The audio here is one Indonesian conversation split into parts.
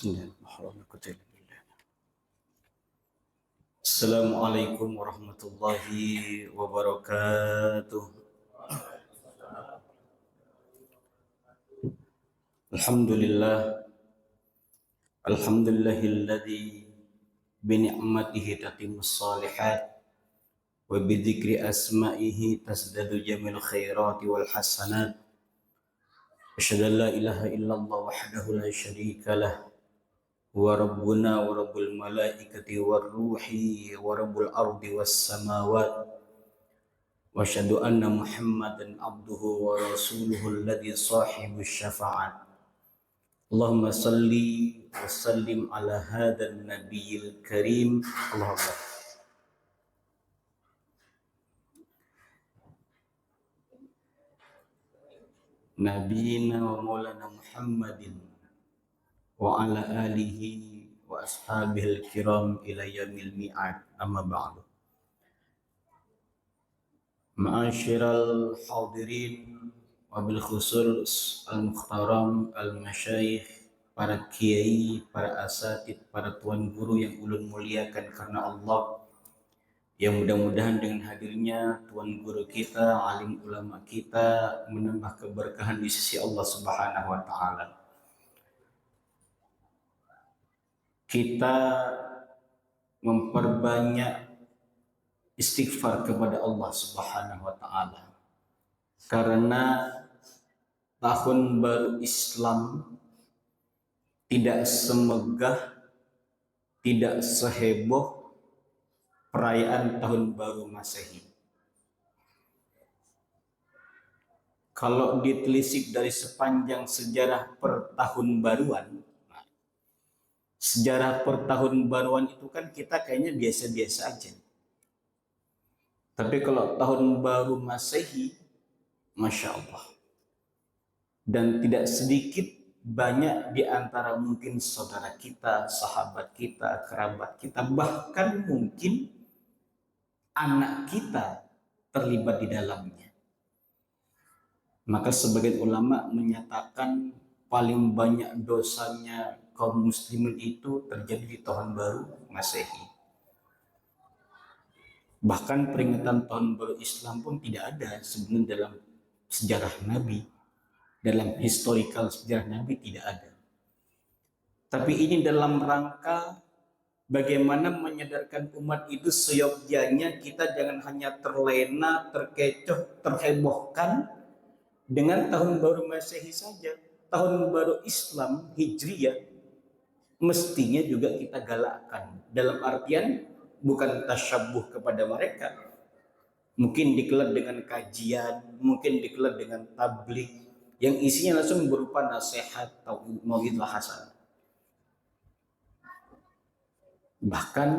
Bismillahirrahmanirrahim. Assalamualaikum warahmatullahi wabarakatuh. Alhamdulillah, alhamdulillahilladzi bi ni'matihi tatimmus shalihat wa bi dzikri asma'ihi tasdadu jamil khairati wal hasanat. Asyhadu an la ilaha illallah wahdahu la syarika lah wa rabbuna wa rabbul malaikati war ruhi wa rabbul ardi was samawat wa asyhadu anna muhammadan abduhu wa rasuluhu alladhi sahibu syafa'at. Allahumma salli wa sallim ala hadzal nabiyil karim. Allahumma nabiyina wa maulana muhammadin wa ala alihi wa ashabihil kiram ila yaumil mi'ad, amma ba'du. Ma'asyiral hadirin wa bil khusus al-mukhtaram al-masyayikh, para kiai, para asatid, para tuan guru yang ulun muliakan karena Allah, yang mudah-mudahan dengan hadirnya tuan guru kita, alim ulama kita, menambah keberkahan di sisi Allah Subhanahu wa taala. Kita memperbanyak istighfar kepada Allah Subhanahu wa taala, karena tahun baru Islam tidak semegah, tidak seheboh perayaan tahun baru Masehi. Kalau ditelisik dari sepanjang sejarah pertahun baruan, sejarah pertahun baruan itu kan kita kayaknya biasa-biasa aja. Tapi kalau tahun baru Masehi, Masya Allah. Dan tidak sedikit banyak di antara mungkin saudara kita, sahabat kita, kerabat kita, bahkan mungkin anak kita terlibat di dalamnya. Maka sebagian ulama menyatakan paling banyak dosanya kaum muslimin itu terjadi di tahun baru Masehi. Bahkan peringatan tahun baru Islam pun tidak ada sebenarnya dalam sejarah Nabi, dalam historical sejarah Nabi tidak ada. Tapi ini dalam rangka bagaimana menyadarkan umat itu seyogyanya kita jangan hanya terlena, terkecoh, terhebohkan dengan tahun baru Masehi saja. Tahun baru Islam Hijriyah mestinya juga kita galakkan, dalam artian bukan tasyabuh kepada mereka, mungkin dikelat dengan kajian, mungkin dikelat dengan tabligh yang isinya langsung berupa nasihat atau mau'izah hasanah. Bahkan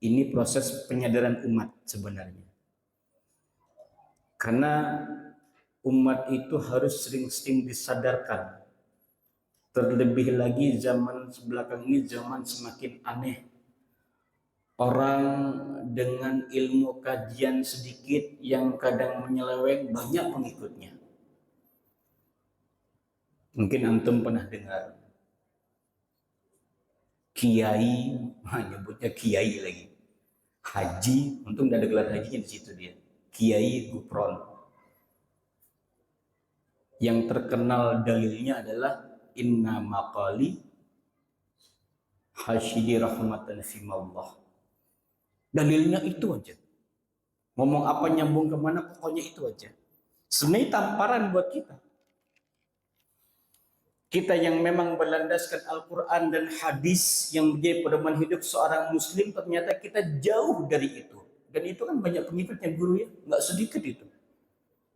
ini proses penyadaran umat sebenarnya, karena umat itu harus sering-sering disadarkan. Terlebih lagi zaman sebelakang ini zaman semakin aneh. Orang dengan ilmu kajian sedikit yang kadang menyeleweng banyak pengikutnya. Mungkin antum pernah dengar kiai, nyebutnya kiai lagi. Haji, untung tidak ada gelar hajinya di situ dia. Kiai Gupron. Yang terkenal dalilnya adalah inna maqali hasyidi rahmatan fimallah. Dalilnya itu aja. Ngomong apa nyambung kemana, pokoknya itu aja. Sebenarnya tamparan buat kita. Kita yang memang berlandaskan Al-Quran dan hadis yang menjadi pedoman hidup seorang muslim, ternyata kita jauh dari itu. Dan itu kan banyak pengikutnya guru ya, nggak sedikit itu.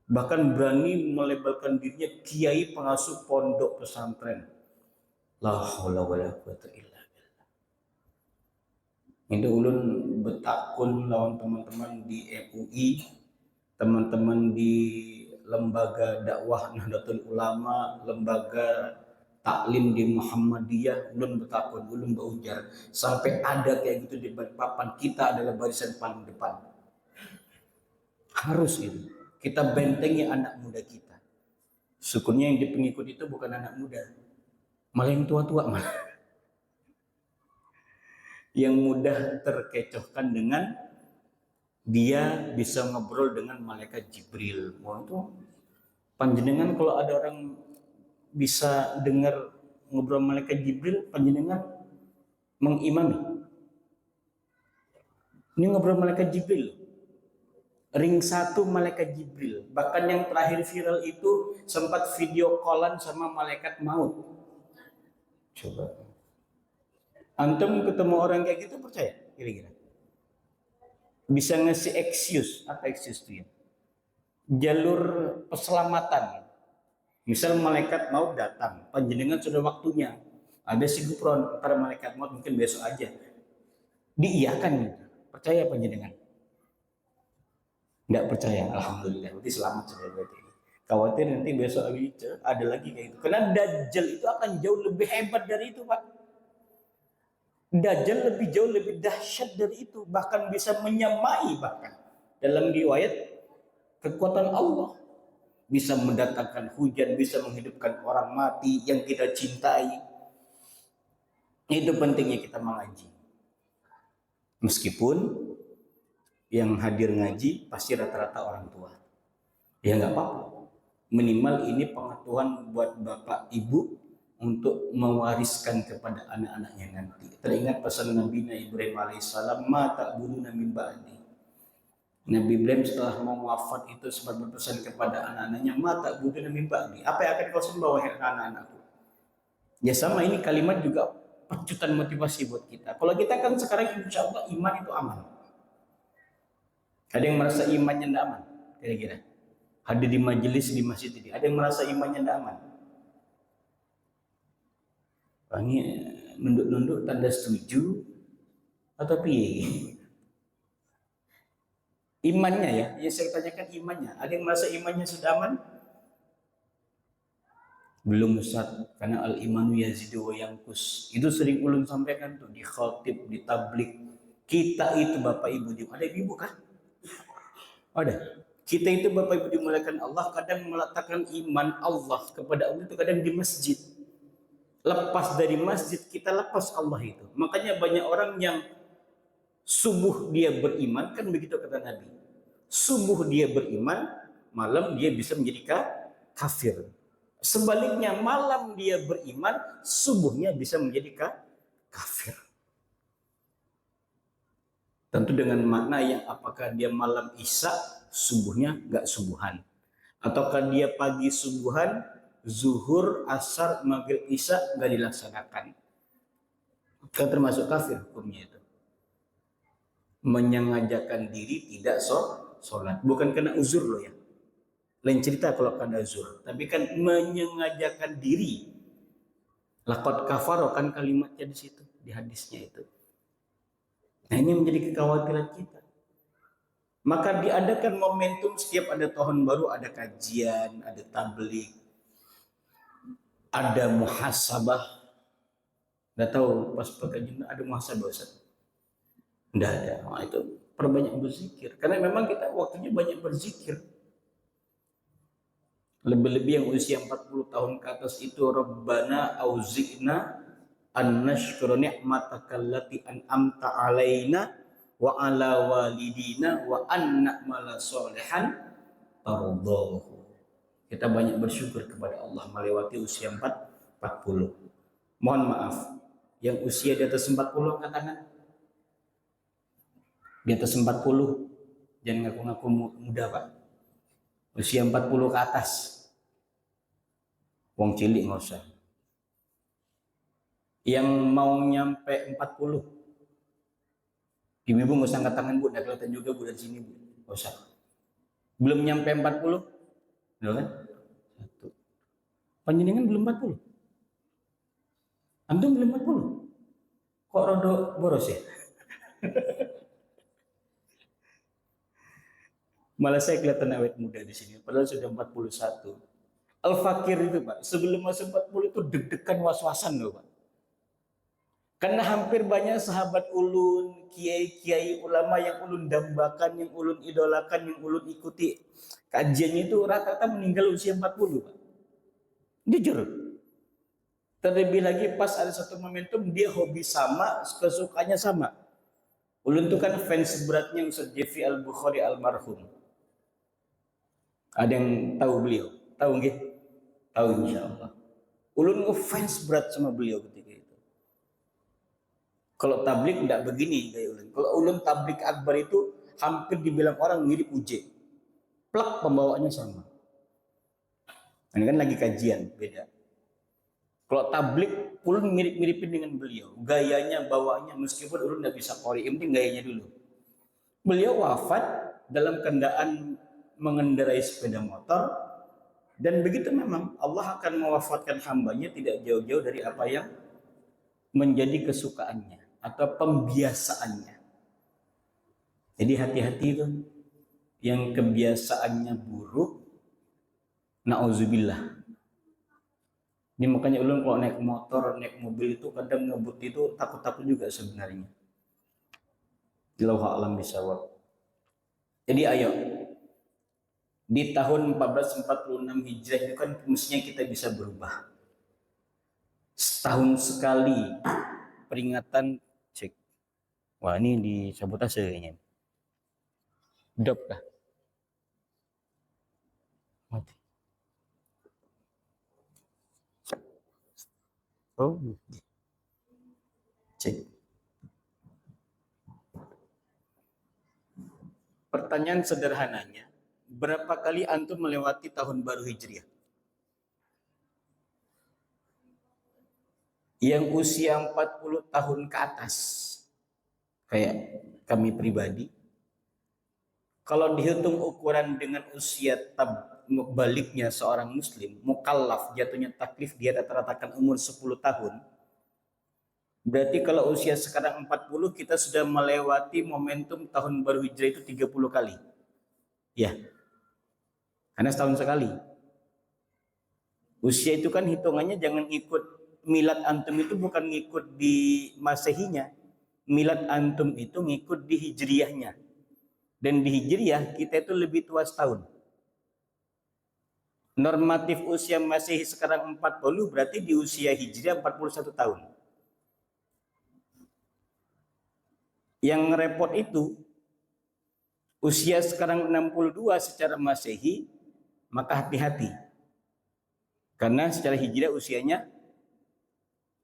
Bahkan berani melabelkan dirinya kiai pengasuh pondok pesantren. La haula wala quwata illa billah. Ini ulun betakun lawan teman-teman di MUI, teman-teman di lembaga dakwah Nahdlatul Ulama, lembaga taklim di Muhammadiyah, ulun betakun, ulun berujar sampai ada kayak gitu di papan, kita adalah barisan paling depan. Harus itu kita bentengi anak muda kita. Syukurnya yang di pengikut itu bukan anak muda, Malah yang tua-tua malah yang mudah terkecohkan dengan dia bisa ngobrol dengan malaikat Jibril. Wah itu panjenengan kalau ada orang bisa dengar ngobrol malaikat Jibril, panjenengan mengimami. Ini ngobrol malaikat Jibril. Ring 1 malaikat Jibril. Bahkan yang terakhir viral itu sempat video callan sama malaikat maut. Coba. Antum ketemu orang kayak gitu percaya? Kira-kira. Bisa ngasih excuse. Apa excuse itu ya? Jalur keselamatan. Misal malaikat maut datang, panjenengan sudah waktunya. Ada sigupron antara malaikat maut mungkin besok aja. Diiyakan gitu. Percaya panjenengan? Nggak percaya, alhamdulillah. Berarti selamat sudah berarti. Khawatir nanti besok ada lagi kayak itu. Karena Dajjal itu akan jauh lebih hebat dari itu, Pak. Dajjal lebih jauh lebih dahsyat dari itu, bahkan bisa menyamai bahkan dalam riwayat kekuatan Allah, bisa mendatangkan hujan, bisa menghidupkan orang mati yang kita cintai. Itu pentingnya kita mengaji. Meskipun yang hadir ngaji pasti rata-rata orang tua. Ya nggak apa-apa. Minimal ini pengetahuan buat bapak ibu untuk mewariskan kepada anak-anaknya nanti. Teringat pesan Nabi Ibrahim alaihissalam, ma ta'buduna min ba'di. Nabi Ibrahim setelah mau wafat itu sempat berpesan kepada anak-anaknya, ma ta'buduna min ba'di. Apa yang akan kau sembah wahai anak-anakku? Ya sama, ini kalimat juga pecutan motivasi buat kita. Kalau kita kan sekarang insya Allah iman itu aman. Ada yang merasa imannya tidak aman, kira-kira. Hadir di majelis di masjid ini, ada yang merasa imannya tidak aman. Ini nunduk-nunduk tanda setuju atau piye? Imannya ya, yang saya tanyakan imannya. Ada yang merasa imannya sudah aman? Belum Ustaz, karena al-imanu yazidu wa yanqus. Itu sering ulun sampaikan tuh di khatib, di tablik. Kita itu Bapak Ibu, ada ibu kan? Ada. Kita itu Bapak Ibu dimuliakan Allah, kadang meletakkan iman Allah kepada Allah itu kadang di masjid. Lepas dari masjid, kita lepas Allah itu. Makanya banyak orang yang subuh dia beriman, kan begitu kata Nabi. Subuh dia beriman, malam dia bisa menjadi kafir. Sebaliknya malam dia beriman, subuhnya bisa menjadi kafir. Tentu dengan makna yang apakah dia malam isya, subuhnya nggak subuhan. Ataukah dia pagi subuhan, zuhur, asar, maghrib, isya nggak dilaksanakan. Kan termasuk kafir hukumnya itu. Menyengajakan diri tidak sholat. Bukan kena uzur loh ya. Lain cerita kalau kena uzur. Tapi kan menyengajakan diri. Laqad kafaro kan kalimatnya di situ, di hadisnya itu. Nah ini menjadi kekhawatiran kita. Maka diadakan momentum setiap ada tahun baru, ada kajian, ada tabligh, ada muhasabah. Nggak tahu pas pengajian ada muhasabah Ustaz? Nggak ada. Nah, itu perbanyak berzikir. Karena memang kita waktunya banyak berzikir. Lebih-lebih yang usia 40 tahun ke atas itu Rabbana auzi'na an nashkura ni'mataka allati an'amta 'alaina wa 'ala walidina wa an na'mala sholihan tardahu. Kita banyak bersyukur kepada Allah melewati usia 40. Mohon maaf, yang usia di atas 40 angkat tangan. Di atas 40, jangan ngaku-ngaku muda Pak. Usia 40 ke atas. Wong cilik nggak usah. Yang mau nyampe 40, ibu-ibu nggak usah angkat tangan Bu, nggak kelihatan juga Bu dari sini Bu, nggak usah. Belum nyampe 40, udah kan? Satu. Panjenengan belum 40? Antum belum 40? Kok rodo boros ya? Malah saya kelihatan awet muda di sini, padahal sudah 41. Al-Fakir itu Pak, sebelum masuk 40 itu deg-degan was-wasan loh Pak. Karena hampir banyak sahabat ulun, kiai-kiai ulama yang ulun dambakan, yang ulun idolakan, yang ulun ikuti kajiannya itu rata-rata meninggal usia 40 Pak. Jujur. Terlebih lagi pas ada satu momentum dia hobi sama, kesukaannya sama. Ulun tuh kan fans beratnya Ustaz Jeffrey Al-Bukhari almarhum. Ada yang tahu beliau? Tahu nggih? Tahu insyaallah. Ulun ngefans berat sama beliau ketika itu. Kalau tablik tidak begini kayak ulun. Kalau ulun tablik akbar itu hampir dibilang orang mirip UJ. Plak pembawaannya sama. Ini kan lagi kajian, beda. Kalau tablik, ulun mirip-miripin dengan beliau. Gayanya, bawaannya, meskipun ulun tidak bisa qori, yang penting gayanya dulu. Beliau wafat dalam keadaan mengendarai sepeda motor, dan begitu memang Allah akan mewafatkan hambanya tidak jauh-jauh dari apa yang menjadi kesukaannya atau pembiasaannya. Jadi hati-hati itu yang kebiasaannya buruk, na'udzubillah. Ini makanya ulun kalau naik motor, naik mobil itu kadang ngebut itu takut-takut juga sebenarnya. Allahu a'lam bishawab. Jadi ayo, di tahun 1446 Hijrah itu kan mestinya kita bisa berubah. Setahun sekali peringatan cek. Wah ini di sabotase kayaknya. Dop kah? Mati. Oh, cek. Pertanyaan sederhananya, berapa kali antum melewati tahun baru Hijriah? Yang usia 40 tahun ke atas, kayak kami pribadi, kalau dihitung ukuran dengan usia baliknya seorang muslim, mukallaf, jatuhnya taklif, dia rata-rata kan umur 10 tahun. Berarti kalau usia sekarang 40, kita sudah melewati momentum tahun baru Hijrah itu 30 kali. Ya, karena setahun sekali. Usia itu kan hitungannya jangan ikut milad antum, itu bukan ngikut di masehinya. Milad antum itu ngikut di hijriyahnya. Dan di hijriyah kita itu lebih tua setahun. Normatif usia masehi sekarang 40, berarti di usia hijriyah 41 tahun. Yang repot itu usia sekarang 62 secara masehi, maka hati-hati. Karena secara hijriyah usianya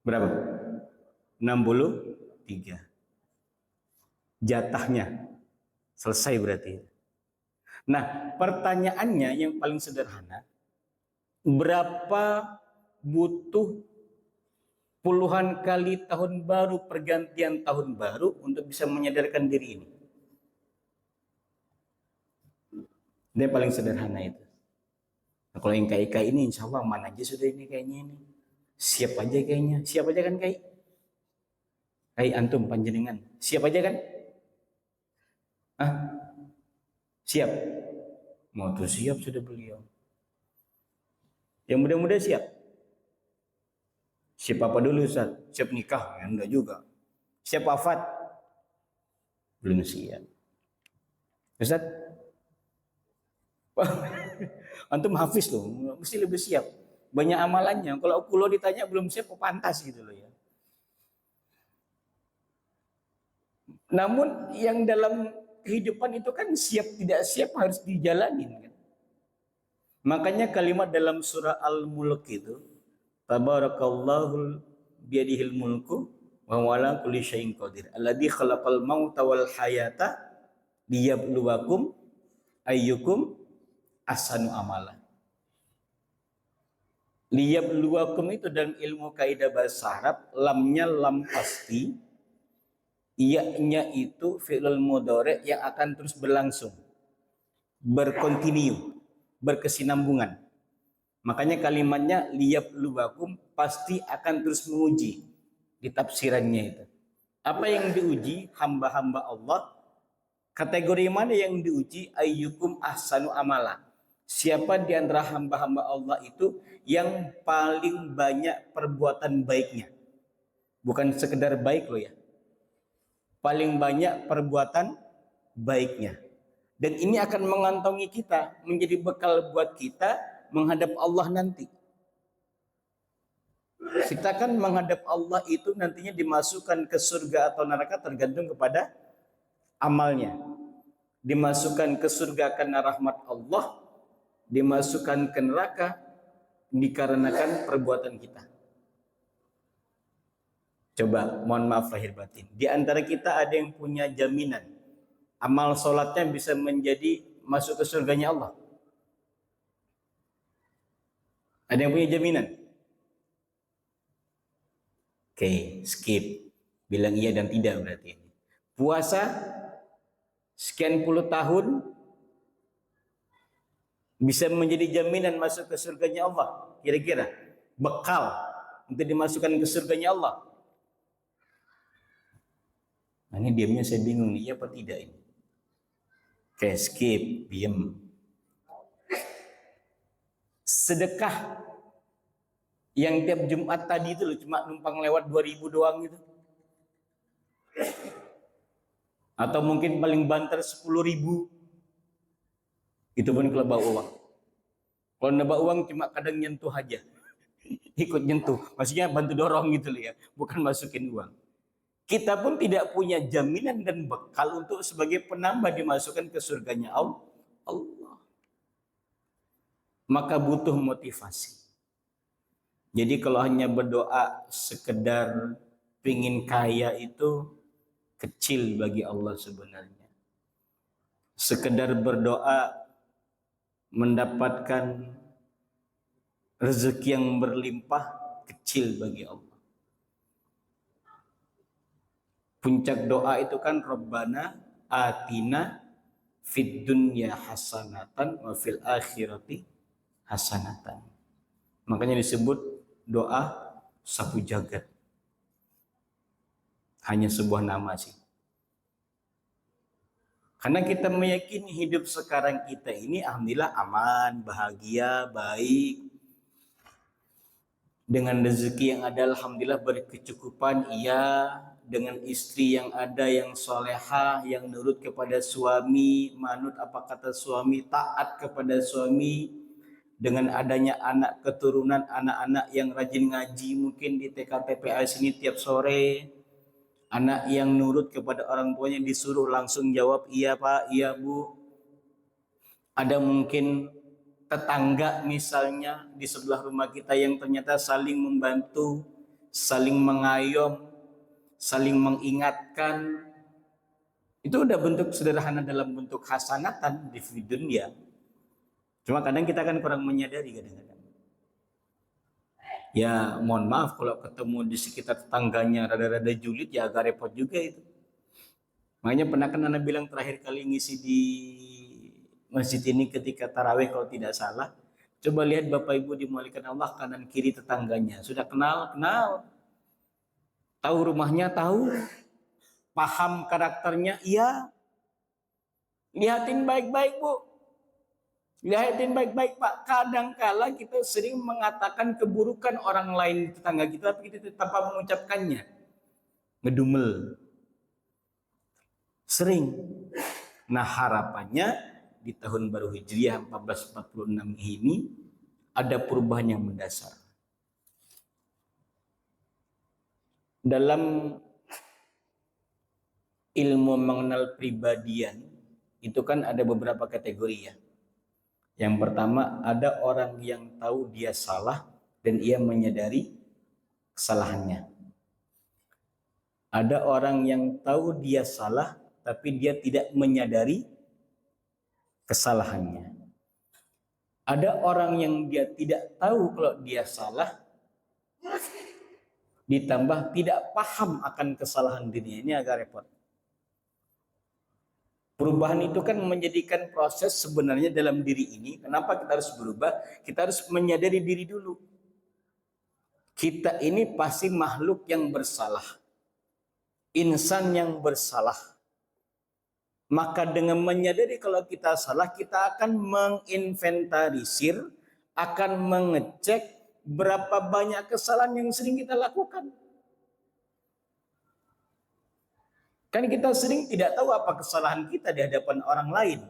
berapa? 63. Jatahnya selesai berarti. Nah, pertanyaannya yang paling sederhana, berapa butuh puluhan kali tahun baru, pergantian tahun baru untuk bisa menyadarkan diri ini? Ini paling sederhana itu. Nah, kalau yang kai-kai ini insya Allah mana aja sudah ini kayaknya ini. Siap aja kayaknya. Siap aja kan kai? Kai antum panjenengan. Siap aja kan? Hah? Siap? Mau tuh siap sudah beliau. Yang muda-muda siap? Siap apa dulu Ustaz? Siap nikah? Ya, enggak juga. Siap wafat? Belum siap. Ustaz? Antum hafiz loh, mesti lebih siap. Banyak amalannya. Kalau kulo ditanya belum siap, pantas gitu loh ya. Namun yang dalam kehidupan itu kan siap tidak siap harus dijalanin kan. Makanya kalimat dalam surah Al-Mulk itu, Tabarakallahu biyadihil mulku wa wala kulli syai'in qadir. Alladzi khalaqal mauta wal hayata liyabluwakum ayyukum ahsanu amala. Liyabluwakum itu dalam ilmu kaidah bahasa Arab, lamnya lam pasti, iya-nya itu fi'lul mudhari yang akan terus berlangsung, berkontinu, berkesinambungan. Makanya kalimatnya liyabluwakum pasti akan terus menguji di tafsirannya itu. Apa yang diuji? Hamba-hamba Allah. Kategori mana yang diuji? Ayyukum ahsanu amala. Siapa di antara hamba-hamba Allah itu yang paling banyak perbuatan baiknya? Bukan sekedar baik loh ya. Paling banyak perbuatan baiknya. Dan ini akan mengantongi kita, menjadi bekal buat kita menghadap Allah nanti. Kita kan menghadap Allah itu nantinya dimasukkan ke surga atau neraka tergantung kepada amalnya. Dimasukkan ke surga karena rahmat Allah, dimasukkan ke neraka dikarenakan perbuatan kita. Coba, mohon maaf lahir batin. Di antara kita ada yang punya jaminan amal sholatnya bisa menjadi masuk ke surganya Allah. Ada yang punya jaminan? Oke, skip. Bilang iya dan tidak berarti. Puasa sekian puluh tahun bisa menjadi jaminan masuk ke surganya Allah. Kira-kira bekal untuk dimasukkan ke surganya Allah. Nah, ini diamnya saya bingung nih, iya apa tidak ini? Oke, skip, diam. Sedekah yang tiap Jumat tadi itu loh, cuma numpang lewat 2000 doang gitu. Atau mungkin paling banter 10.000. Itu pun kalau bawa uang. Kalau nambah uang cuma kadang nyentuh aja. Ikut nyentuh. Maksudnya bantu dorong gitu loh ya. Bukan masukin uang. Kita pun tidak punya jaminan dan bekal untuk sebagai penambah dimasukkan ke surganya Allah. Maka butuh motivasi. Jadi kalau hanya berdoa sekedar pingin kaya itu kecil bagi Allah sebenarnya. Sekedar berdoa mendapatkan rezeki yang berlimpah kecil bagi Allah. Puncak doa itu kan Rabbana atina fid dunya hasanatan wa fil akhirati hasanatan. Makanya disebut doa sapu jagat. Hanya sebuah nama sih. Karena kita meyakini hidup sekarang kita ini alhamdulillah aman, bahagia, baik. Dengan rezeki yang ada alhamdulillah berkecukupan, iya. Dengan istri yang ada yang solehah, yang nurut kepada suami, manut apa kata suami, taat kepada suami. Dengan adanya anak keturunan, anak-anak yang rajin ngaji mungkin di TK-TPA sini tiap sore. Anak yang nurut kepada orang tuanya disuruh langsung jawab iya Pak, iya Bu. Ada mungkin tetangga misalnya di sebelah rumah kita yang ternyata saling membantu, saling mengayom, saling mengingatkan. Itu udah bentuk sederhana dalam bentuk hasanatan di dunia. Cuma kadang kita kan kurang menyadari kadang-kadang. Ya mohon maaf kalau ketemu di sekitar tetangganya rada-rada julid ya agak repot juga itu. Makanya pernah kan Anda bilang terakhir kali ngisi di masjid ini ketika tarawih kalau tidak salah. Coba lihat Bapak Ibu dimuliakan Allah kanan kiri tetangganya. Sudah kenal? Kenal. Tahu rumahnya? Tahu. Paham karakternya? Iya. Lihatin baik-baik Bu. Lihatin baik-baik Pak. Kadangkala kita sering mengatakan keburukan orang lain di tetangga kita, tapi kita tanpa mengucapkannya. Ngedumel. Sering. Nah harapannya di tahun baru Hijriah 1446 ini ada perubahan yang mendasar. Dalam ilmu mengenal pribadian itu kan ada beberapa kategori ya. Yang pertama ada orang yang tahu dia salah dan ia menyadari kesalahannya. Ada orang yang tahu dia salah tapi dia tidak menyadari kesalahannya. Ada orang yang dia tidak tahu kalau dia salah ditambah tidak paham akan kesalahan dirinya. Ini agak repot. Perubahan itu kan menjadikan proses sebenarnya dalam diri ini. Kenapa kita harus berubah? Kita harus menyadari diri dulu. Kita ini pasti makhluk yang bersalah. Insan yang bersalah. Maka dengan menyadari kalau kita salah, kita akan menginventarisir, akan mengecek berapa banyak kesalahan yang sering kita lakukan. Kan kita sering tidak tahu apa kesalahan kita di hadapan orang lain.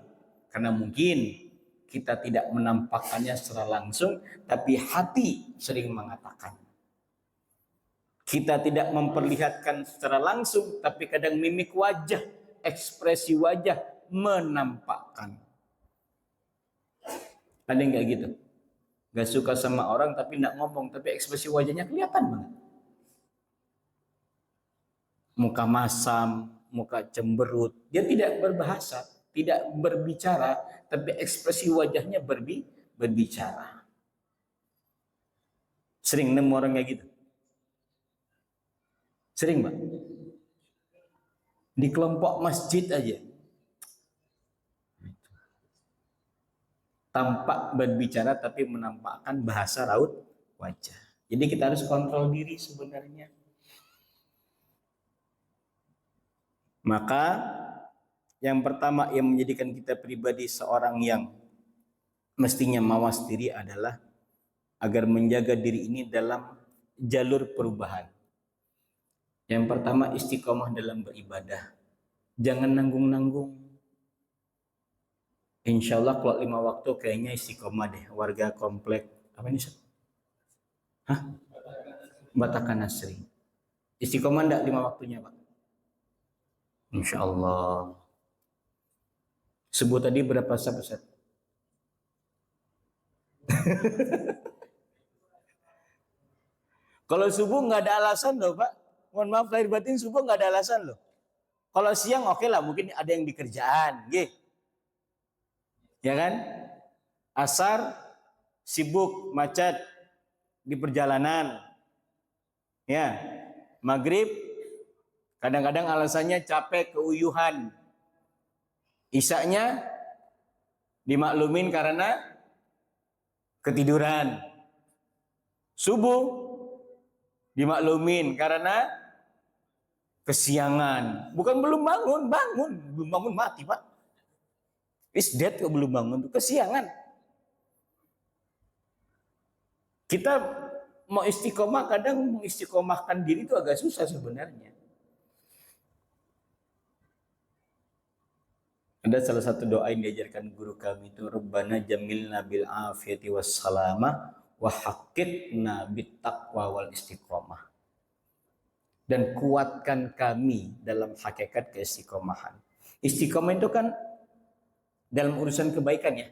Karena mungkin kita tidak menampakkannya secara langsung, tapi hati sering mengatakan. Kita tidak memperlihatkan secara langsung, tapi kadang mimik wajah, ekspresi wajah menampakkan. Ada yang kayak gitu? Gak suka sama orang tapi tidak ngomong, tapi ekspresi wajahnya kelihatan banget. Muka masam, muka cemberut, dia tidak berbahasa, tidak berbicara, tapi ekspresi wajahnya berbicara. Sering nemu orang kayak gitu? Sering, Mbak? Di kelompok masjid aja. Tampak berbicara tapi menampakkan bahasa raut wajah. Jadi kita harus kontrol diri sebenarnya. Maka yang pertama yang menjadikan kita pribadi seorang yang mestinya mawas diri adalah agar menjaga diri ini dalam jalur perubahan. Yang pertama istiqomah dalam beribadah. Jangan nanggung-nanggung. Insya Allah kalau 5 waktu kayaknya istiqomah deh. Warga komplek apa ini? Hah? Batakan Nasri. Istiqomah enggak 5 waktunya, Pak? Insya Allah. Sebut tadi berapa sab-sab? Kalau subuh nggak ada alasan loh, Pak. Mohon maaf lahir batin, subuh nggak ada alasan loh. Kalau siang oke lah, mungkin ada yang di kerjaan, gitu. Ya kan? Asar sibuk, macet di perjalanan. Ya. Maghrib kadang-kadang alasannya capek, keuyuhan. Isaknya dimaklumin karena ketiduran. Subuh dimaklumin karena kesiangan. Bukan belum bangun, belum bangun mati, Pak. Is dead kok belum bangun, kesiangan. Kita mau istiqomah, kadang mengistiqomahkan diri itu agak susah sebenarnya. Ada salah satu doa yang diajarkan guru kami itu, Rabbana jamilna bil afiyati wassalamah wa haqqitna bit taqwa wal istiqomah. Dan kuatkan kami dalam hakikat keistiqomahan. Istiqomah itu kan dalam urusan kebaikan ya.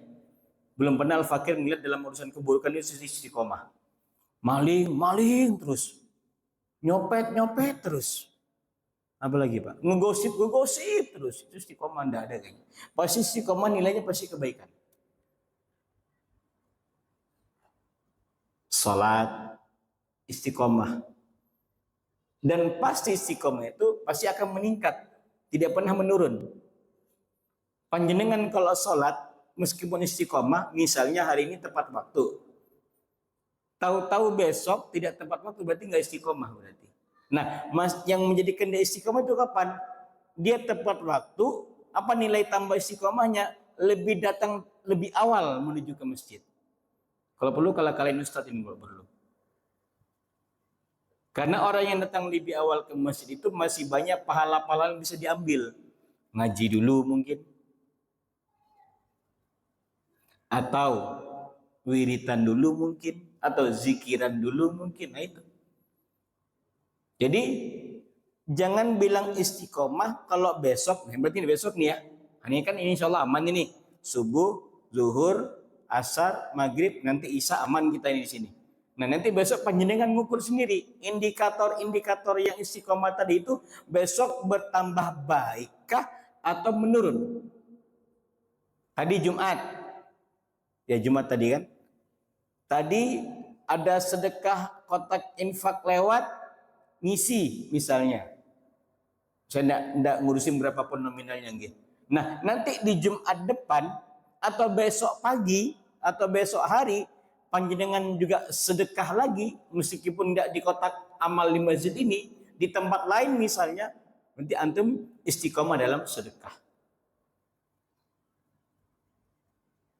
Belum pernah al-fakir melihat dalam urusan keburukan itu istiqomah. Maling terus. Nyopet terus. Apa lagi, Pak? Ngegosip terus. Itu istiqomah enggak ada kayaknya. Pasti istiqomah nilainya pasti kebaikan. Salat, istiqomah. Dan pasti istiqomah itu pasti akan meningkat, tidak pernah menurun. Panjenengan kalau sholat, meskipun istiqomah, misalnya hari ini tepat waktu, tahu-tahu besok tidak tepat waktu, berarti nggak istiqomah berarti. Nah, yang menjadikan dia istiqomah itu kapan? Dia tepat waktu, apa nilai tambah istiqomahnya? Lebih datang lebih awal menuju ke masjid. Kalau perlu, kalau kalian ustadz ini kalau perlu. Karena orang yang datang lebih awal ke masjid itu masih banyak pahala-pahala yang bisa diambil. Ngaji dulu mungkin. Atau wiritan dulu mungkin. Atau zikiran dulu mungkin. Nah itu. Jadi jangan bilang istiqomah kalau besok. Berarti besok nih ya. Ini kan insya Allah aman ini. Subuh, zuhur, asar, maghrib, nanti isya aman kita ini di sini. Nah nanti besok panjenengan ngukur sendiri indikator-indikator yang istiqomah tadi itu besok bertambah baikkah atau menurun. Tadi Jumat, ya Jumat tadi kan, tadi ada sedekah kotak infak lewat ngisi misalnya. Saya enggak ngurusin berapapun nominalnya gitu. Nah nanti di Jumat depan atau besok pagi atau besok hari panjenengan juga sedekah lagi, meskipun tidak di kotak amal di masjid ini, di tempat lain misalnya, nanti antum istiqomah dalam sedekah.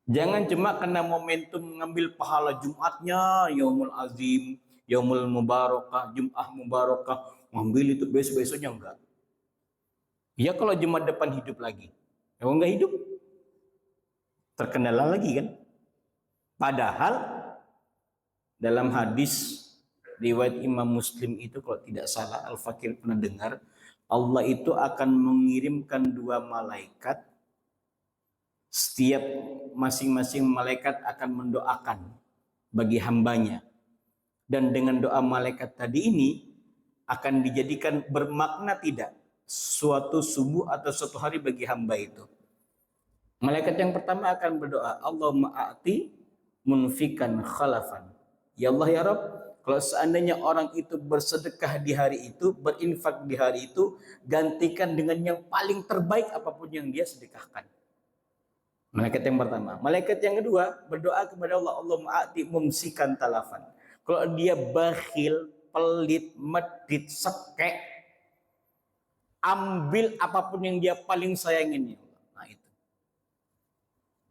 Jangan cuma karena momentum mengambil pahala Jumatnya, Yaumul Azim, Yaumul Mubarakah, Jum'ah Mubarakah, ngambil itu besok-besoknya enggak. Ya kalau Jumat depan hidup lagi, kalau enggak hidup, terkendala lagi kan. Padahal dalam hadis Riwayat Imam Muslim itu kalau tidak salah, Al-Fakir pernah dengar, Allah itu akan mengirimkan dua malaikat, setiap masing-masing malaikat akan mendoakan bagi hambanya. Dan dengan doa malaikat tadi ini akan dijadikan bermakna tidak suatu subuh atau suatu hari bagi hamba itu. Malaikat yang pertama akan berdoa, Allahumma a'ti munfikan khalafan. Ya Allah ya Rabb, kalau seandainya orang itu bersedekah di hari itu, berinfak di hari itu, gantikan dengan yang paling terbaik apapun yang dia sedekahkan. Malaikat yang pertama. Malaikat yang kedua berdoa kepada Allah, Allahumma a'ti mumsikan talafan. Kalau dia bakhil, pelit, medit, sekek, ambil apapun yang dia paling sayangin ya Allah. Nah itu.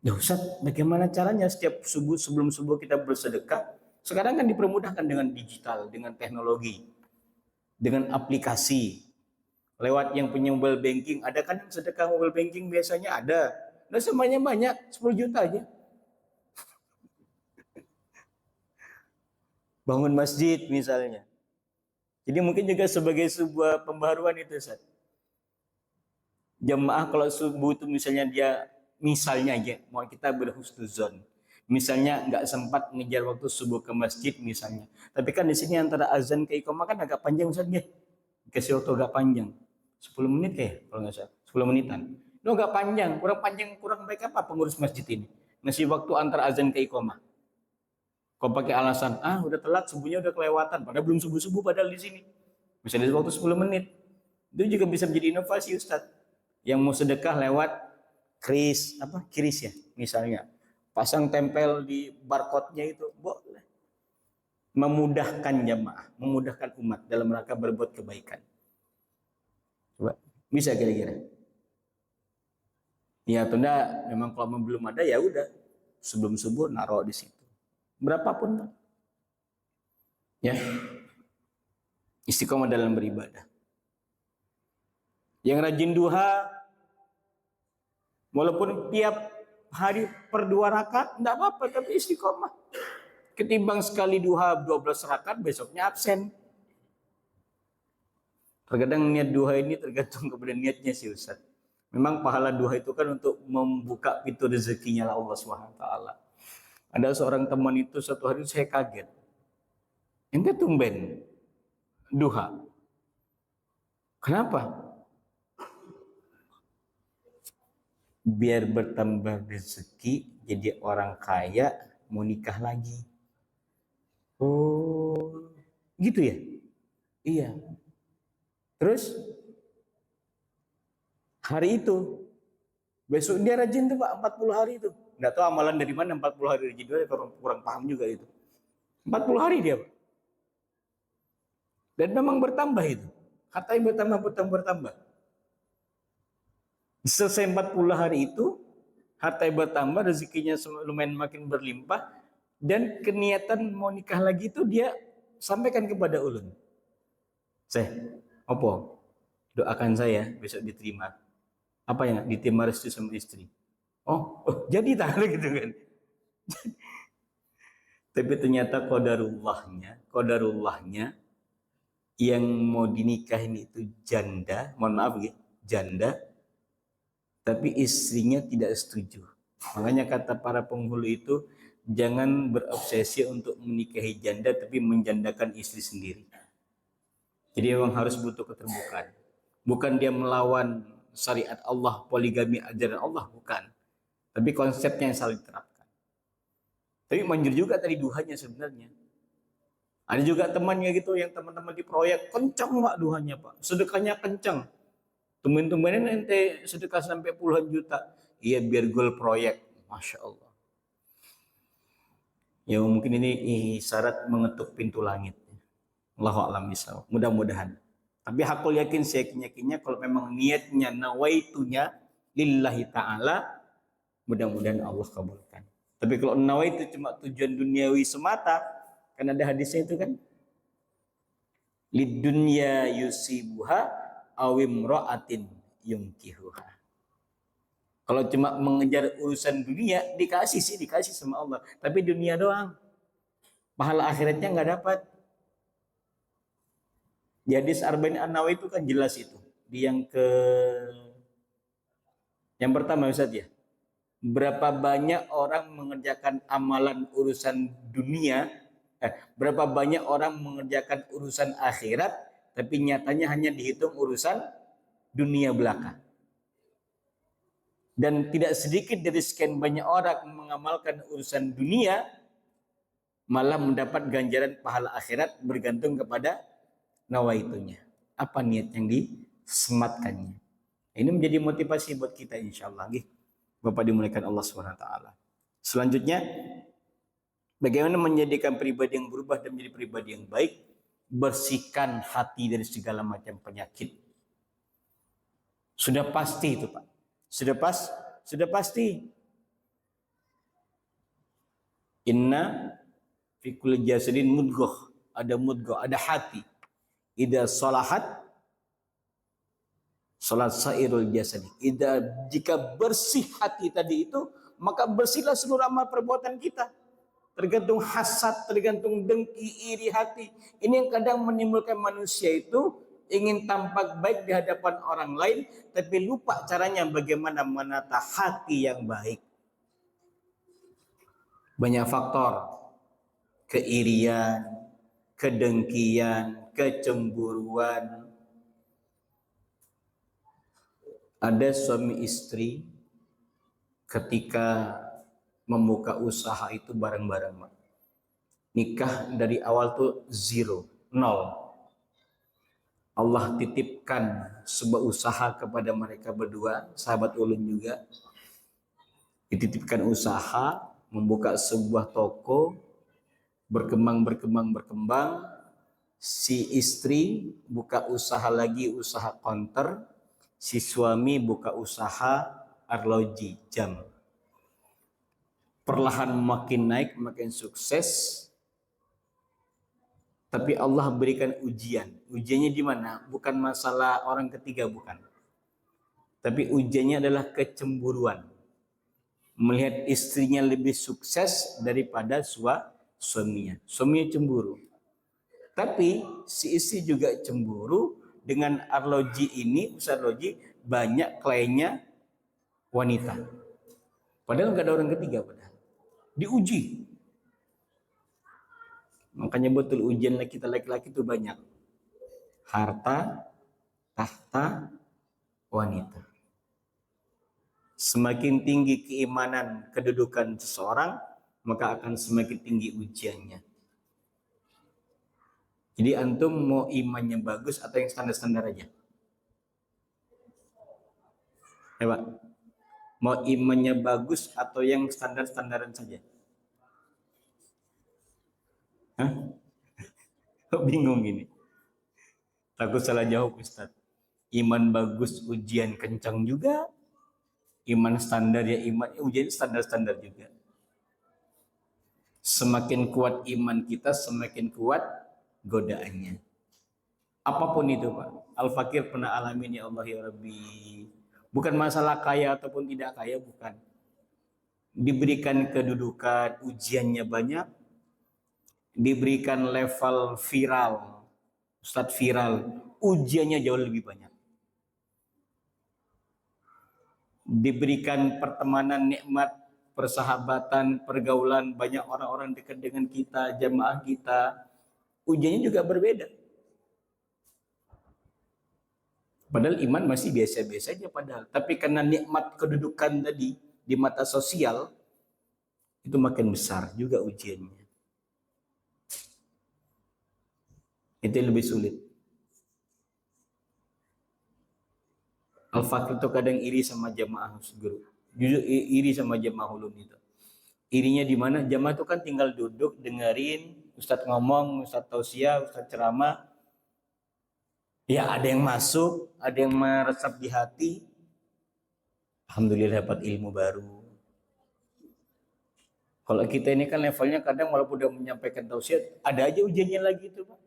Ya Ustaz, bagaimana caranya setiap subuh sebelum subuh kita bersedekah? Sekarang kan dipermudahkan dengan digital, dengan teknologi, dengan aplikasi. Lewat yang punya mobile banking, ada kan yang sedekah mobile banking biasanya ada. Nah semuanya banyak, 10 juta aja. Bangun masjid misalnya. Jadi mungkin juga sebagai sebuah pembaharuan itu Ustaz. Jemaah kalau subuh itu misalnya misalnya aja mau kita berhusnuzon. Misalnya nggak sempat ngejar waktu subuh ke masjid misalnya. Tapi kan di sini antara azan ke iqamah kan agak panjang Ustaz ya. Kasih waktu agak panjang. 10 menit kayak kalau nggak salah. 10 menitan. Itu agak panjang, kurang baik apa pengurus masjid ini? Ngasih waktu antara azan ke iqamah. Kau pakai alasan, udah telat, subuhnya udah kelewatan, padahal belum subuh-subuh padahal di sini. Misalnya waktu 10 menit. Itu juga bisa menjadi inovasi Ustaz. Yang mau sedekah lewat kris ya, misalnya. Pasang tempel di barcode-nya itu, boleh. Memudahkan jamaah, memudahkan umat dalam rangka berbuat kebaikan. Coba, bisa kira-kira? Ya, tunda memang kalau belum ada ya udah sebelum subuh naruh di situ. Berapapun Pak. Ya. Istiqomah dalam beribadah. Yang rajin duha walaupun tiap hari per 2 rakaat enggak apa-apa tapi istiqomah. Ketimbang sekali duha 12 rakaat besoknya absen. Terkadang niat duha ini tergantung kepada niatnya sih Ustaz. Memang pahala duha itu kan untuk membuka pintu rezekinya Allah SWT. Ada seorang teman itu satu hari saya kaget. Ente tumben duha. Kenapa? Biar bertambah rezeki, jadi orang kaya, mau nikah lagi. Oh, gitu ya? Iya. Terus hari itu, besok dia rajin tuh Pak, 40 hari itu. Nggak tahu amalan dari mana 40 hari rajin, dia kurang paham juga itu. 40 hari dia Pak. Dan memang bertambah itu. Hartanya bertambah. Selesai 40 hari itu, hartanya bertambah, rezekinya lumayan makin berlimpah, dan keniatan mau nikah lagi itu dia sampaikan kepada ulun. Saya, opo, doakan saya besok diterima. Apa ya? Diterima restu sama istri. Oh, jadi tak gitu kan. Tapi ternyata kodarullahnya yang mau dinikahin itu janda, mohon maaf gitu, janda, tapi istrinya tidak setuju. Makanya kata para penghulu itu, jangan berobsesi untuk menikahi janda tapi menjandakan istri sendiri. Jadi memang harus butuh keterbukaan. Bukan dia melawan syariat Allah, poligami ajaran Allah, bukan. Tapi konsepnya yang saling diterapkan. Tapi manjur juga tadi duhanya sebenarnya. Ada juga temannya gitu, yang teman-teman di proyek, kencang Pak duhanya Pak. Sedekahnya kencang. Temen-temenin ente sedekah sampai puluhan juta. Iya biar goal proyek. Masya Allah. Ya mungkin ini syarat mengetuk pintu langit. Allahu a'lam bishawab. Mudah-mudahan. Tapi hakul yakin, saya yakinnya kalau memang niatnya, nawaitunya lillahi ta'ala, mudah-mudahan Allah kabulkan. Tapi kalau nawaitu cuma tujuan duniawi semata, kan ada hadisnya itu kan, lidunya yusibuha awimro'atin yungkihuha. Kalau cuma mengejar urusan dunia, dikasih sama Allah. Tapi dunia doang. Pahala akhiratnya nggak dapat. Di hadis Arba'in An-Nawawi itu kan jelas itu. Di yang pertama Ustaz ya. Berapa banyak orang mengerjakan amalan urusan dunia, berapa banyak orang mengerjakan urusan akhirat, tapi nyatanya hanya dihitung urusan dunia belaka. Dan tidak sedikit dari sekian banyak orang mengamalkan urusan dunia, malah mendapat ganjaran pahala akhirat bergantung kepada nawaitunya. Apa niat yang disematkannya. Ini menjadi motivasi buat kita insya Allah. Bapak dimuliakan Allah SWT. Selanjutnya, bagaimana menjadikan pribadi yang berubah dan menjadi pribadi yang baik? Bersihkan hati dari segala macam penyakit. Sudah pasti itu Pak. Sudah pasti. Inna fi kulli jasadin mudghah. Ada mudghah, ada hati. Idza salahat salat sairul jasadi. Jika bersih hati tadi itu, maka bersihlah seluruh amal perbuatan kita. Tergantung hasad, tergantung dengki, iri hati. Ini yang kadang menimbulkan manusia itu ingin tampak baik di hadapan orang lain, tapi lupa caranya bagaimana menata hati yang baik. Banyak faktor. Keirian, kedengkian, kecemburuan. Ada suami istri ketika membuka usaha itu bareng-bareng. Nikah dari awal tuh zero, nol. Allah titipkan sebuah usaha kepada mereka berdua, sahabat ulun juga. Dititipkan usaha, membuka sebuah toko, berkembang. Si istri buka usaha lagi, usaha konter. Si suami buka usaha arloji, jam. Perlahan makin naik, makin sukses. Tapi Allah berikan ujian. Ujiannya di mana? Bukan masalah orang ketiga, bukan. Tapi ujiannya adalah kecemburuan. Melihat istrinya lebih sukses daripada suaminya. Suaminya cemburu. Tapi si istri juga cemburu dengan arloji ini, usaha arloji, banyak kliennya wanita. Padahal nggak ada orang ketiga padahal. Diuji. Makanya betul ujian kita laki-laki itu banyak. Harta, tahta, wanita. Semakin tinggi keimanan kedudukan seseorang, maka akan semakin tinggi ujiannya. Jadi antum mau imannya bagus atau yang standar-standar aja? Ya Pak? Mau imannya bagus atau yang standar-standaran saja? Hah? Bingung gini. Takut salah jawab Ustaz. Iman bagus ujian kencang juga. Iman standar ya iman ujian standar-standar juga. Semakin kuat iman kita, semakin kuat godaannya. Apapun itu Pak. Al-Fakir pernah alamin ya Allah ya Rabbi. Bukan masalah kaya ataupun tidak kaya, bukan. Diberikan kedudukan, ujiannya banyak. Diberikan level viral, Ustadz viral, ujiannya jauh lebih banyak. Diberikan pertemanan nikmat, persahabatan, pergaulan, banyak orang-orang dekat dengan kita, jamaah kita, ujiannya juga berbeda. Padahal iman masih biasa-biasa aja padahal. Tapi karena nikmat kedudukan tadi di mata sosial, itu makin besar juga ujiannya. Itu lebih sulit. Al-Fakir itu kadang iri sama jamaah guru. Jujur iri sama jamaah ulun itu. Irinya di mana? Jamaah itu kan tinggal duduk, dengerin Ustadz ngomong, Ustadz tausiah, Ustadz ceramah. Ya ada yang masuk, ada yang meresap di hati. Alhamdulillah dapat ilmu baru. Kalau kita ini kan levelnya kadang walaupun udah menyampaikan tausiah, ada aja ujiannya lagi itu Pak.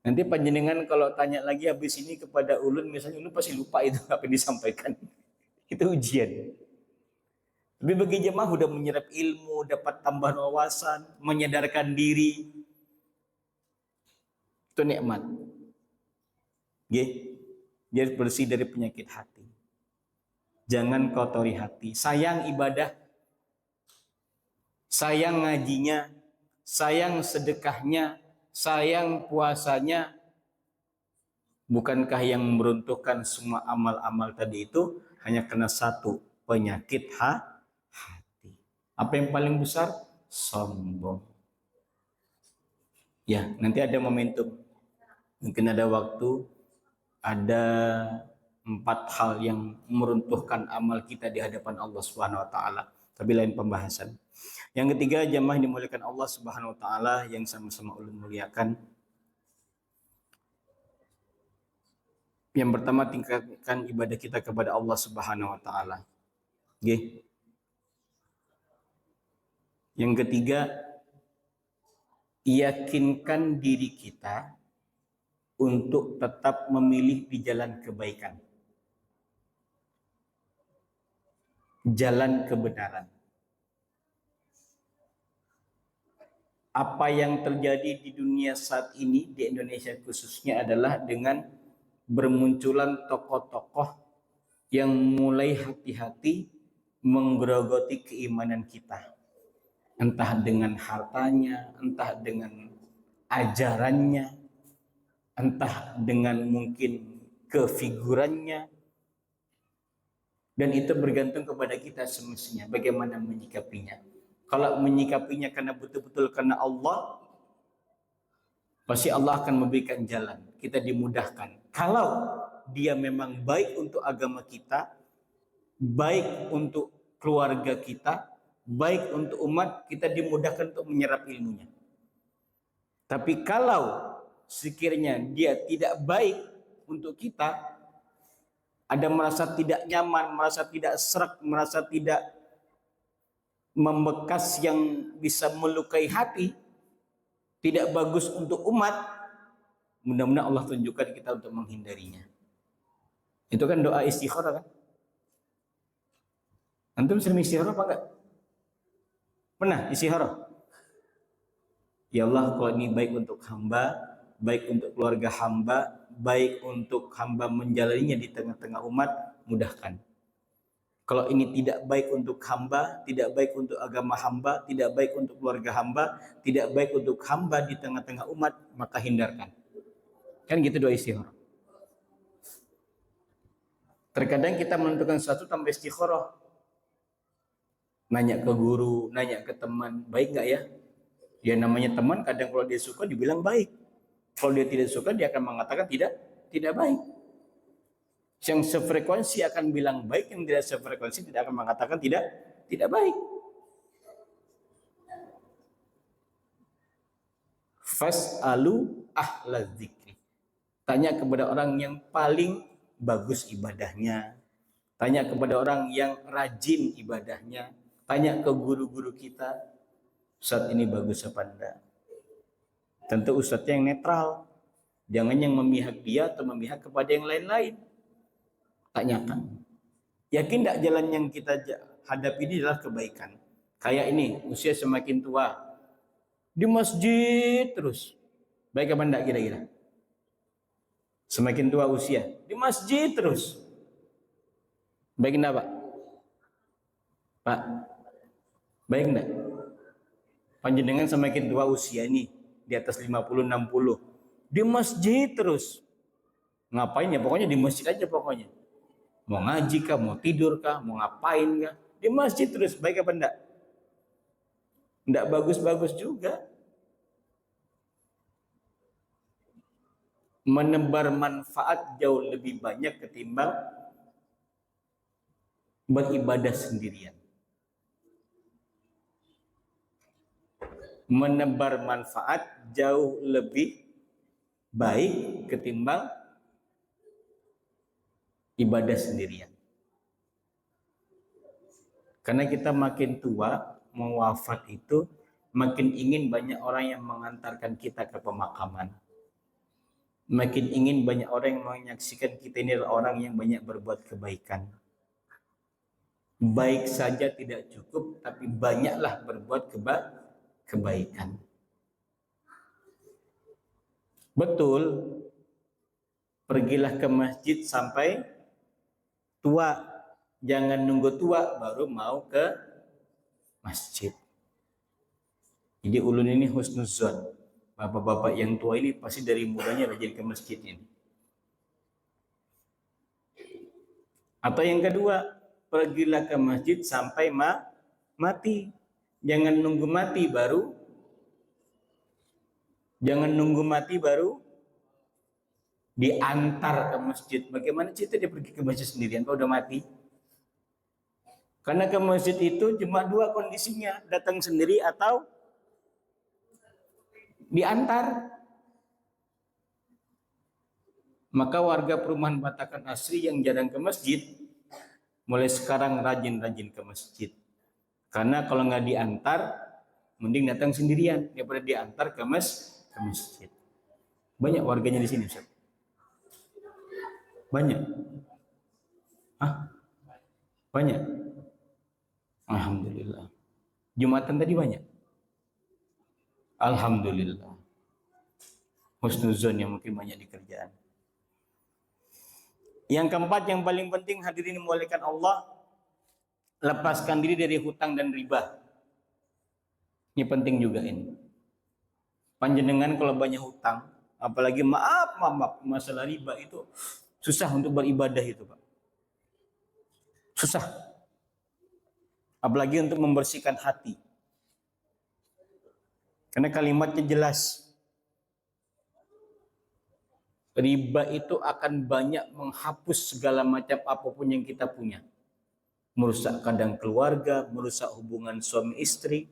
Nanti panjenengan kalau tanya lagi habis ini kepada ulun, misalnya ulun pasti lupa itu apa yang disampaikan. Itu ujian. Tapi bagi jemaah udah menyerap ilmu, dapat tambahan wawasan, menyadarkan diri. Itu nikmat. Nggih. Biar bersih dari penyakit hati. Jangan kotori hati. Sayang ibadah, sayang ngajinya, sayang sedekahnya, sayang puasanya. Bukankah yang meruntuhkan semua amal-amal tadi itu hanya karena satu, penyakit hati. Apa yang paling besar? Sombong. Ya, nanti ada momentum. Mungkin ada waktu, ada 4 hal yang meruntuhkan amal kita di hadapan Allah Subhanahu wa taala. Tapi lain pembahasan. Yang ketiga, jamaah dimuliakan Allah Subhanahu wa taala yang sama-sama ulun muliakan. Yang pertama, tingkatkan ibadah kita kepada Allah Subhanahu wa taala. Nggih. Yang ketiga, yakinkan diri kita untuk tetap memilih di jalan kebaikan. Jalan kebenaran. Apa yang terjadi di dunia saat ini, di Indonesia khususnya, adalah dengan bermunculan tokoh-tokoh yang mulai hati-hati menggerogoti keimanan kita. Entah dengan hartanya, entah dengan ajarannya, entah dengan mungkin kefigurannya. Dan itu bergantung kepada kita semestinya, bagaimana menyikapinya. Kalau menyikapinya karena betul-betul karena Allah, pasti Allah akan memberikan jalan, kita dimudahkan. Kalau dia memang baik untuk agama kita, baik untuk keluarga kita, baik untuk umat, kita dimudahkan untuk menyerap ilmunya. Tapi kalau sekiranya dia tidak baik untuk kita, ada merasa tidak nyaman, merasa tidak serak, merasa tidak membekas yang bisa melukai hati, tidak bagus untuk umat, mudah-mudahan Allah tunjukkan kita untuk menghindarinya. Itu kan doa istikharah kan? Antum sering istikharah apa enggak? Pernah istikharah? Ya Allah, kalau ini baik untuk hamba, baik untuk keluarga hamba, baik untuk hamba menjalaninya di tengah-tengah umat, mudahkan. Kalau ini tidak baik untuk hamba, tidak baik untuk agama hamba, tidak baik untuk keluarga hamba, tidak baik untuk hamba di tengah-tengah umat, maka hindarkan. Kan gitu doa istikharah. Terkadang kita menentukan sesuatu tanpa istikharah. Nanya ke guru, nanya ke teman, baik nggak ya? Ya namanya teman, kadang kalau dia suka dibilang baik. Kalau dia tidak suka, dia akan mengatakan tidak baik. Yang sefrekuensi akan bilang baik, yang tidak sefrekuensi tidak akan mengatakan tidak baik. Fas'alu ahla dzikri. Tanya kepada orang yang paling bagus ibadahnya. Tanya kepada orang yang rajin ibadahnya. Tanya ke guru-guru kita, Ustadz ini bagus apa enggak? Tentu ustadznya yang netral. Jangan yang memihak dia atau memihak kepada yang lain-lain. Tanyakan. Yakin tidak jalan yang kita hadapi ini adalah kebaikan? Kayak ini, usia semakin tua, di masjid terus. Baik apa enggak kira-kira? Semakin tua usia, di masjid terus. Baik enggak Pak? Pak, baik enggak? Panjenengan semakin tua usia ini, di atas 50-60, di masjid terus. Ngapain ya? Pokoknya di masjid aja pokoknya. Mau ngaji kah, mau tidur kah, mau ngapain kah, di masjid terus. Baik apa enggak? Enggak bagus-bagus juga. Menebar manfaat jauh lebih banyak ketimbang beribadah sendirian. Menebar manfaat jauh lebih baik ketimbang ibadah sendirian. Karena kita makin tua, mau wafat itu, makin ingin banyak orang yang mengantarkan kita ke pemakaman. Makin ingin banyak orang yang menyaksikan kita ini adalah orang yang banyak berbuat kebaikan. Baik saja tidak cukup, tapi banyaklah berbuat kebaikan. Betul, pergilah ke masjid sampai tua. Jangan nunggu tua baru mau ke masjid. Jadi ulun ini husnuzon. Bapak-bapak yang tua ini pasti dari mudanya rajin ke masjid ini. Atau yang kedua, pergilah ke masjid sampai mati. Jangan nunggu mati baru diantar ke masjid. Bagaimana cerita dia pergi ke masjid sendirian kalau udah mati? Karena ke masjid itu cuma dua kondisinya, datang sendiri atau diantar. Maka warga perumahan Batakan Asri yang jarang ke masjid, mulai sekarang rajin-rajin ke masjid. Karena kalau nggak diantar, mending datang sendirian daripada diantar ke masjid. Banyak warganya di sini, Ustaz. Banyak. Hah? Banyak. Alhamdulillah. Jumatan tadi banyak. Alhamdulillah. Husnuzon yang mungkin banyak di kerjaan. Yang keempat, yang paling penting, hadirin dimuliakan Allah, lepaskan diri dari hutang dan riba. Ini penting juga ini. Panjenengan kalau banyak hutang, apalagi maaf masalah riba itu susah untuk beribadah itu, Pak. Susah. Apalagi untuk membersihkan hati. Karena kalimatnya jelas. Riba itu akan banyak menghapus segala macam apapun yang kita punya. Merusak kadang keluarga, merusak hubungan suami istri.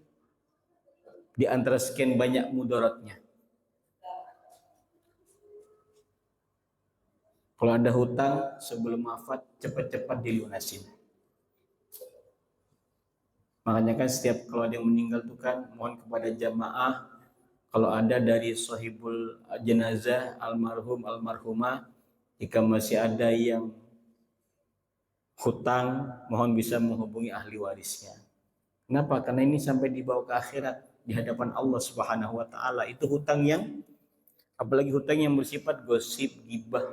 Di antara sekian banyak mudaratnya. Kalau ada hutang sebelum wafat cepat-cepat dilunasin. Makanya kan setiap kalau ada yang meninggal itu kan mohon kepada jamaah, kalau ada dari sahibul jenazah almarhum almarhumah, jika masih ada yang hutang, mohon bisa menghubungi ahli warisnya. Kenapa? Karena ini sampai dibawa ke akhirat di hadapan Allah Subhanahu wa taala. Itu hutang yang, apalagi hutang yang bersifat gosip, gibah,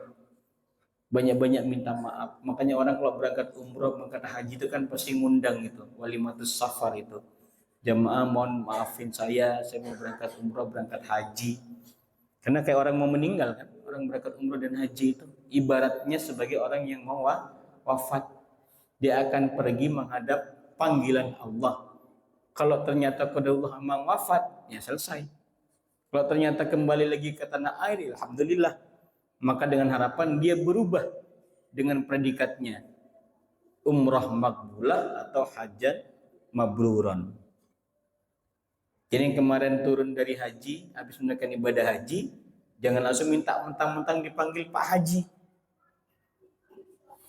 banyak-banyak minta maaf. Makanya orang kalau berangkat umroh, berangkat haji itu kan pasti ngundang itu, walimatus safar itu. Jamaah mohon maafin saya mau berangkat umroh, berangkat haji. Karena kayak orang mau meninggal kan, orang berangkat umroh dan haji itu ibaratnya sebagai orang yang mau wafat. Dia akan pergi menghadap panggilan Allah. Kalau ternyata qadarullah memang wafat, ya selesai. Kalau ternyata kembali lagi ke tanah air, alhamdulillah. Maka dengan harapan dia berubah dengan predikatnya umrah makbulah atau hajat mabruron. Jadi yang kemarin turun dari haji, habis menunaikan ibadah haji, jangan langsung minta mentang-mentang dipanggil Pak Haji.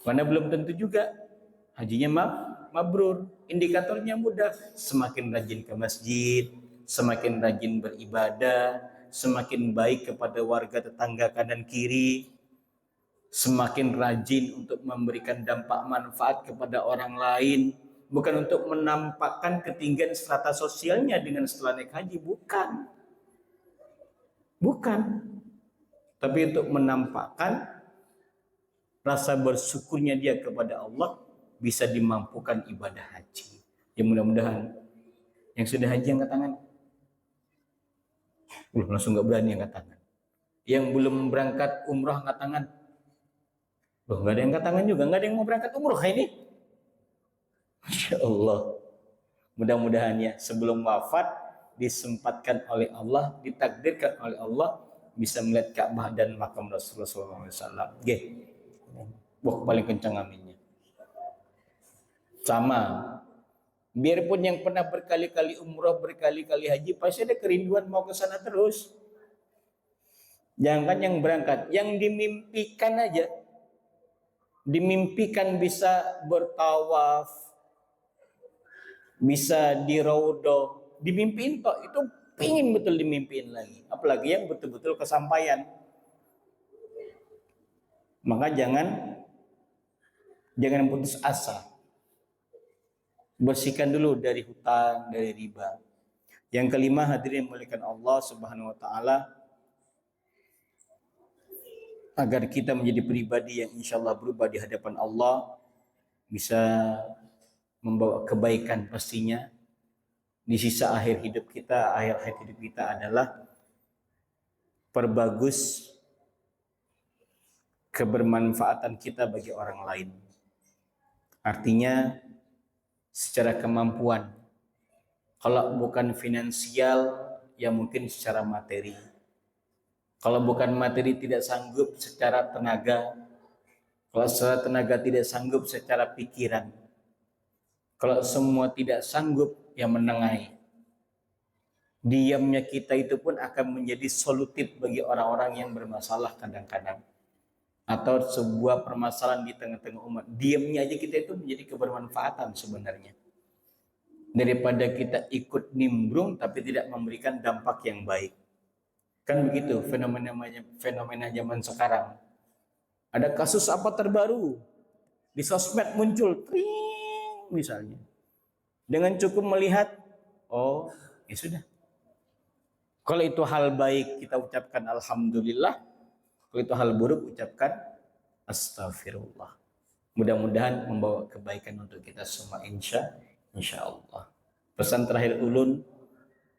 Karena belum tentu juga hajinya mabrur. Indikatornya mudah, semakin rajin ke masjid, semakin rajin beribadah, semakin baik kepada warga tetangga kanan kiri, semakin rajin untuk memberikan dampak manfaat kepada orang lain, bukan untuk menampakkan ketinggian strata sosialnya dengan setelah naik haji, bukan, tapi untuk menampakkan rasa bersyukurnya dia kepada Allah bisa dimampukan ibadah haji. Ya mudah-mudahan yang sudah haji angkat tangan. Langsung nggak berani angkat tangan. Yang belum berangkat umroh angkat tangan. Loh, nggak ada yang angkat tangan juga, nggak ada yang mau berangkat umroh ini. Masya Allah. Mudah-mudahan ya sebelum wafat disempatkan oleh Allah, ditakdirkan oleh Allah bisa melihat Ka'bah dan makam Rasulullah SAW. Wah, paling kencang aminnya. Sama. Biarpun yang pernah berkali-kali umroh, berkali-kali haji, pasti ada kerinduan mau ke sana terus. Jangan yang berangkat, yang dimimpikan aja. Dimimpikan bisa bertawaf, bisa di raudhah, dimimpiin toh, itu pingin betul dimimpiin lagi. Apalagi yang betul-betul kesampaian. Maka jangan putus asa. Bersihkan dulu dari hutang, dari riba. Yang kelima, hadirin muliakan Allah Subhanahu wa taala, agar kita menjadi pribadi yang insya Allah berubah di hadapan Allah, bisa membawa kebaikan pastinya di sisa akhir hidup kita. Akhir hidup kita adalah perbagus kebermanfaatan kita bagi orang lain. Artinya secara kemampuan, kalau bukan finansial ya mungkin secara materi, kalau bukan materi tidak sanggup secara tenaga, kalau secara tenaga tidak sanggup secara pikiran, kalau semua tidak sanggup ya menengahi. Diamnya kita itu pun akan menjadi solutif bagi orang-orang yang bermasalah kadang-kadang, atau sebuah permasalahan di tengah-tengah umat. Diamnya aja kita itu menjadi kebermanfaatan sebenarnya, daripada kita ikut nimbrung tapi tidak memberikan dampak yang baik. Kan begitu fenomena zaman sekarang. Ada kasus apa terbaru di sosmed muncul, tring, misalnya, dengan cukup melihat, oh ya sudah. Kalau itu hal baik kita ucapkan alhamdulillah, kalau itu hal buruk ucapkan astagfirullah. Mudah-mudahan membawa kebaikan untuk kita semua, insya Allah. Pesan terakhir ulun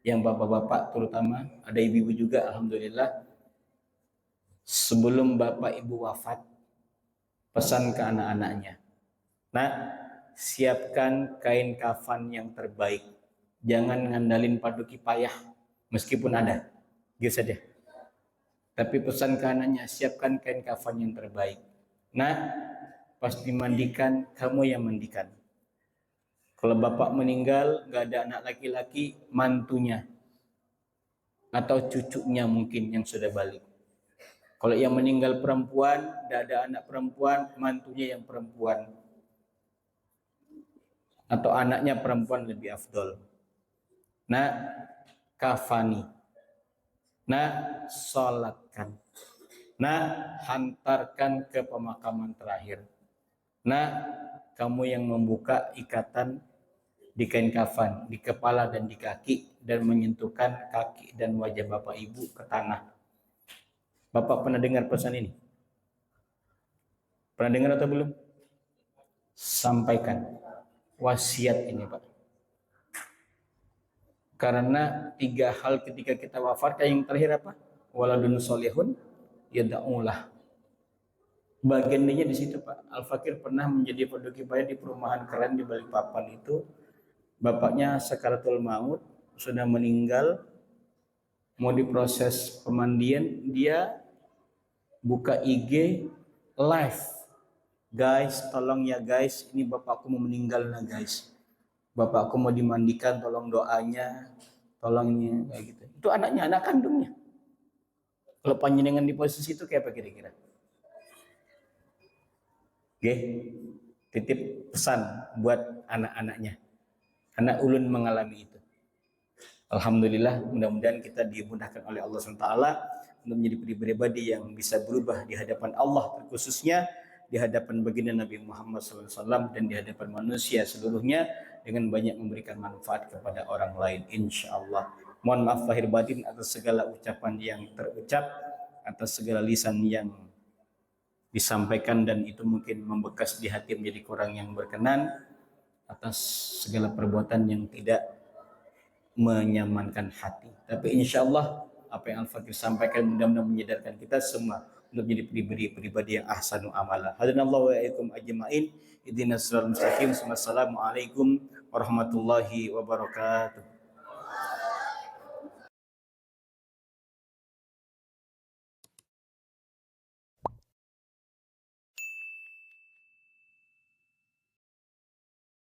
yang bapak-bapak terutama, ada ibu-ibu juga alhamdulillah, sebelum bapak ibu wafat pesan ke anak-anaknya, nah siapkan kain kafan yang terbaik, jangan ngandalin padu kipayah meskipun ada, gitu saja. Tapi pesan ke anaknya, siapkan kain kafan yang terbaik. Nah, pas dimandikan, kamu yang mandikan. Kalau bapak meninggal, gak ada anak laki-laki, mantunya atau cucunya mungkin yang sudah balik. Kalau yang meninggal perempuan, gak ada anak perempuan, mantunya yang perempuan atau anaknya perempuan lebih afdol. Nah, kafani. Nah, sholatkan. Nah, hantarkan ke pemakaman terakhir. Nah, kamu yang membuka ikatan di kain kafan, di kepala dan di kaki, dan menyentuhkan kaki dan wajah bapak ibu ke tanah. Bapak pernah dengar pesan ini? Pernah dengar atau belum? Sampaikan wasiat ini, Pak. Karena 3 hal ketika kita wafat, yang terakhir apa? Waladun solihun yada'ulah. Bagian D-nya di situ, Pak. Al-Fakir pernah menjadi fardu kifayah di perumahan keren di Balikpapan itu. Bapaknya sakaratul maut, sudah meninggal, mau diproses pemandian, dia buka IG live. Guys, tolong ya guys, ini bapakku mau meninggal nah guys. Bapakku mau dimandikan, tolong doanya, tolongnya, kayak gitu. Itu anaknya, anak kandungnya. Kalau panjenengan di posisi itu kayak apa kira-kira? Oke, titip pesan buat anak-anaknya. Karena ulun mengalami itu. Alhamdulillah, mudah-mudahan kita dimudahkan oleh Allah SWT untuk menjadi pribadi yang bisa berubah di hadapan Allah, terkhususnya di hadapan baginda Nabi Muhammad SAW dan di hadapan manusia seluruhnya, dengan banyak memberikan manfaat kepada orang lain, insya Allah. Mohon maaf lahir batin atas segala ucapan yang terucap, atas segala lisan yang disampaikan dan itu mungkin membekas di hati menjadi kurang yang berkenan, atas segala perbuatan yang tidak menyamankan hati. Tapi insya Allah apa yang Al-Fakir sampaikan mudah-mudahan menyadarkan kita semua untuk menjadi pribadi yang ahsanu amala. Hadanallahu wa iyyakum ajma'in. Ihdinas siratal mustaqim. Wassalamualaikum warahmatullahi wabarakatuh.